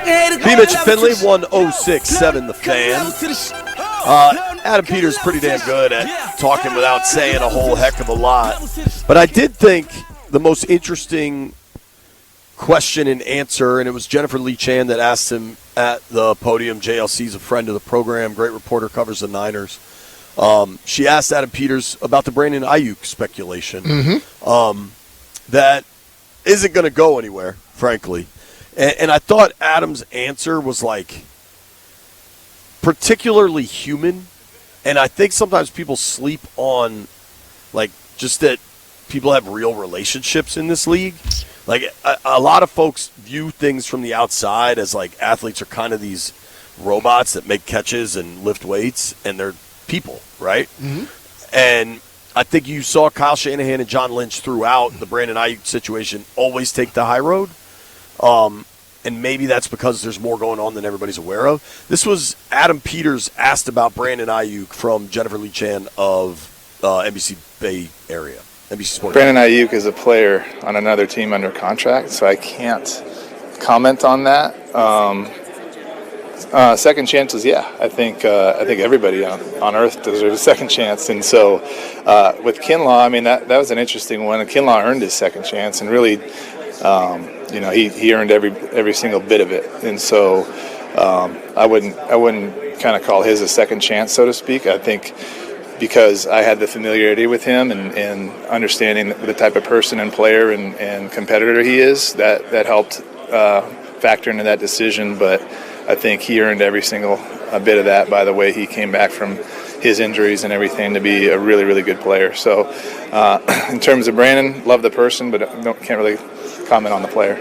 BMitch Finlay, 106.7 The Fan. Adam Peters pretty damn good at talking without saying a whole heck of a lot. But I did think the most interesting question and answer, and it was Jennifer Lee Chan that asked him at the podium. JLC's a friend of the program, great reporter, covers the Niners. She asked Adam Peters about the Brandon Aiyuk speculation that isn't going to go anywhere, frankly. And I thought Adam's answer was like particularly human, and I think sometimes people sleep on like just that people have real relationships in this league. Like a lot of folks view things from the outside as like athletes are kind of these robots that make catches and lift weights, and they're people, right? And I think you saw Kyle Shanahan and John Lynch throughout the Brandon Aiyuk situation always take the high road. And maybe that's because there's more going on than everybody's aware of. This was Adam Peters asked about Brandon Aiyuk from Jennifer Lee Chan of NBC Bay Area, NBC Sports. Brandon Aiyuk is a player on another team under contract, so I can't comment on that. Second chances, yeah. I think everybody on earth deserves a second chance. And so with Kinlaw, I mean, that was an interesting one. And Kinlaw earned his second chance, and really he earned every single bit of it, and so I wouldn't kind of call his a second chance, so to speak. I think because I had the familiarity with him and understanding the type of person and player and competitor he is, that helped factor into that decision. But I think he earned every single bit of that by the way he came back from his injuries and everything to be a really, really good player. So in terms of Brandon, love the person, but can't really comment on the player.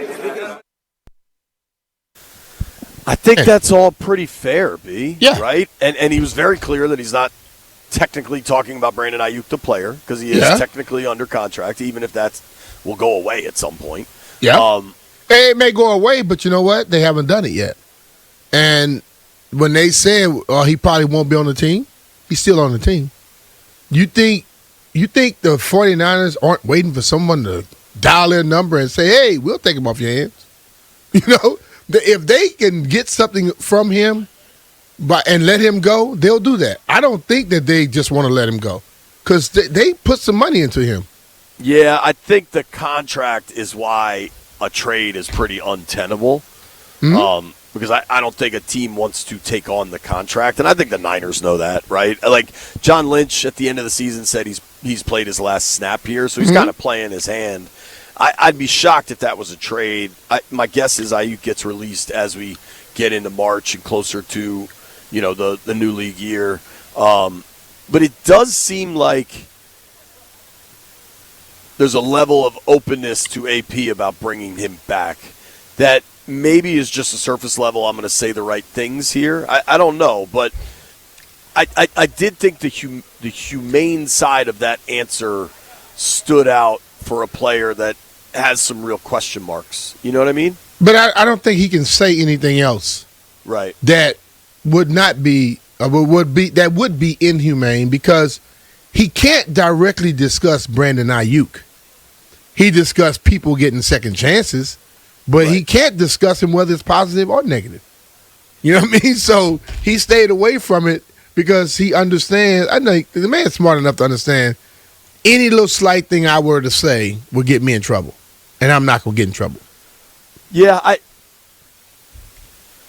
I think that's all pretty fair, B. Yeah. Right? And he was very clear that he's not technically talking about Brandon Aiyuk, the player, because he is technically under contract, even if that will go away at some point. Yeah. It may go away, but you know what? They haven't done it yet. And when they said he probably won't be on the team, he's still on the team. You think the 49ers aren't waiting for someone to dial their number and say, hey, we'll take him off your hands? You know, if they can get something from him and let him go, they'll do that. I don't think that they just want to let him go because they put some money into him. Yeah, I think the contract is why a trade is pretty untenable. Because I don't think a team wants to take on the contract, and I think the Niners know that, right? Like John Lynch at the end of the season said he's played his last snap here, so he's kind of playing his hand. I'd be shocked if that was a trade. My guess is Aiyuk gets released as we get into March and closer to, the new league year. But it does seem like there's a level of openness to AP about bringing him back that maybe is just a surface level. I'm going to say the right things here. I don't know, but I did think the humane side of that answer stood out for a player that has some real question marks. You know what I mean? But I don't think he can say anything else. Right. That would not be that would be inhumane because he can't directly discuss Brandon Aiyuk. He discussed people getting second chances. But he can't discuss him whether it's positive or negative. You know what I mean? So he stayed away from it because he understands. I know the man's smart enough to understand any little slight thing I were to say would get me in trouble. And I'm not going to get in trouble. Yeah,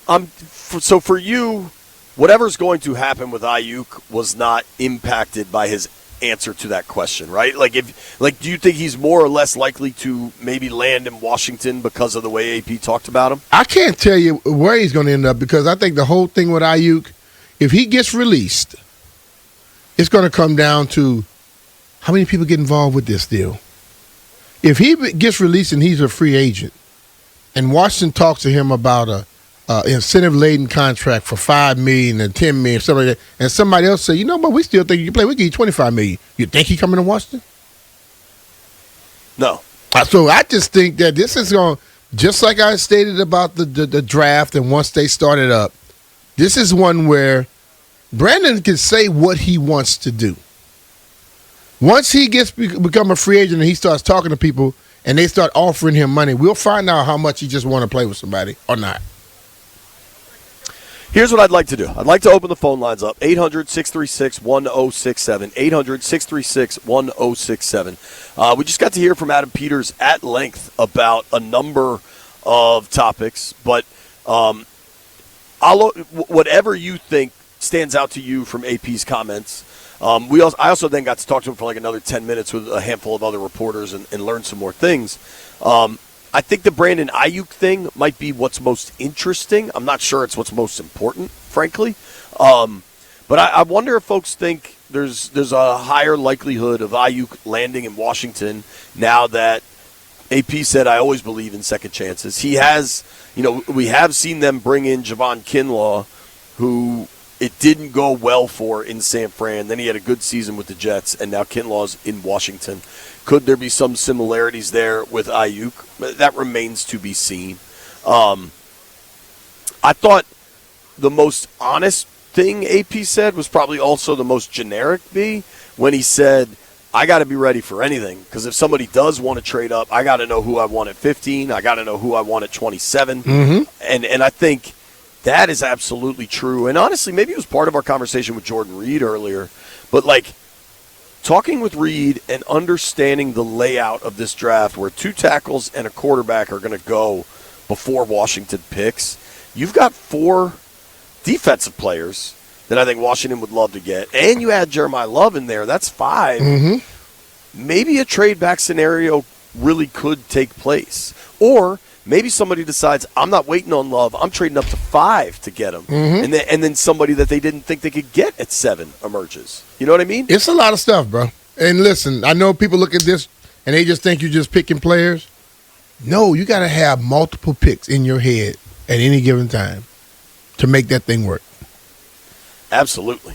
so for you, whatever's going to happen with Aiyuk was not impacted by his answer to that question, right? Do you think he's more or less likely to maybe land in Washington because of the way AP talked about him? I can't tell you where he's going to end up because I think the whole thing with Aiyuk, if he gets released, it's going to come down to how many people get involved with this deal. If he gets released and he's a free agent, and Washington talks to him about a incentive-laden contract for $5 million and $10 million, something like that, and somebody else say, but we still think you can play. We give you $25 million. You think he coming to Washington? No. So I just think that this is going, just like I stated about the draft, and once they started up, this is one where Brandon can say what he wants to do. Once he become a free agent and he starts talking to people and they start offering him money, we'll find out how much he just want to play with somebody or not. Here's what I'd like to do. I'd like to open the phone lines up. 800-636-1067. 800-636-1067. We just got to hear from Adam Peters at length about a number of topics, but whatever you think stands out to you from AP's comments. I also then got to talk to him for like another 10 minutes with a handful of other reporters and learn some more things. I think the Brandon Aiyuk thing might be what's most interesting. I'm not sure it's what's most important, frankly. But I wonder if folks think there's a higher likelihood of Aiyuk landing in Washington now that AP said, I always believe in second chances. He has, we have seen them bring in Javon Kinlaw, who it didn't go well for in San Fran. Then he had a good season with the Jets, and now Kinlaw's in Washington. Could there be some similarities there with Aiyuk? That remains to be seen. I thought the most honest thing AP said was probably also the most generic B, when he said, I got to be ready for anything, because if somebody does want to trade up, I got to know who I want at 15. I got to know who I want at 27. Mm-hmm. And I think that is absolutely true. And honestly, maybe it was part of our conversation with Jordan Reed earlier, but like talking with Reed and understanding the layout of this draft where 2 tackles and a quarterback are going to go before Washington picks, you've got 4 defensive players that I think Washington would love to get. And you add Jeremiah Love in there. That's 5. Mm-hmm. Maybe a trade back scenario really could take place. Or maybe somebody decides, I'm not waiting on Love. I'm trading up to 5 to get him. Mm-hmm. And then somebody that they didn't think they could get at 7 emerges. You know what I mean? It's a lot of stuff, bro. And listen, I know people look at this and they just think you're just picking players. No, you got to have multiple picks in your head at any given time to make that thing work. Absolutely.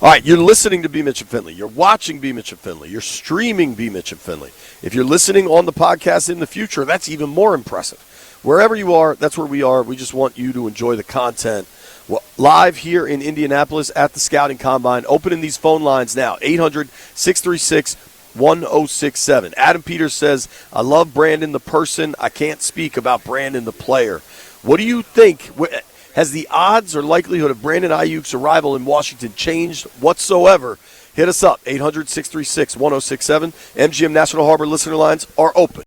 All right, you're listening to BMitch and Finlay. You're watching BMitch and Finlay. You're streaming BMitch and Finlay. If you're listening on the podcast in the future, that's even more impressive. Wherever you are, that's where we are. We just want you to enjoy the content. Well, live here in Indianapolis at the Scouting Combine, opening these phone lines now, 800-636-1067. Adam Peters says, I love Brandon the person. I can't speak about Brandon the player. What do you think? Has the odds or likelihood of Brandon Aiyuk's arrival in Washington changed whatsoever? Hit us up, 800-636-1067. MGM National Harbor listener lines are open.